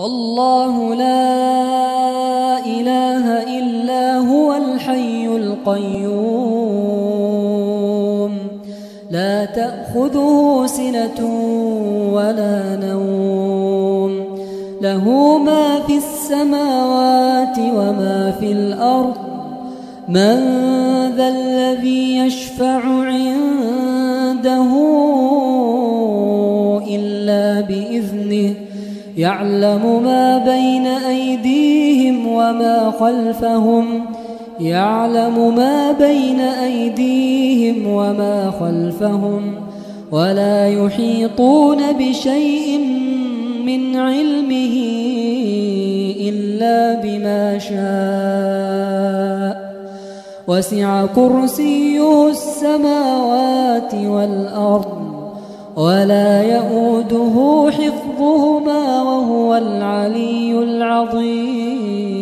الله لا إله إلا هو الحي القيوم لا تأخذه سنة ولا نوم له ما في السماوات وما في الأرض من ذا الذي يشفع عنده إلا بإذنه يعلم ما بين أيديهم وما خلفهم ولا يحيطون بشيء من علمه إلا بما شاء وسع كرسيه السماوات والأرض ولا يؤوده حفظهما وهو العلي العظيم.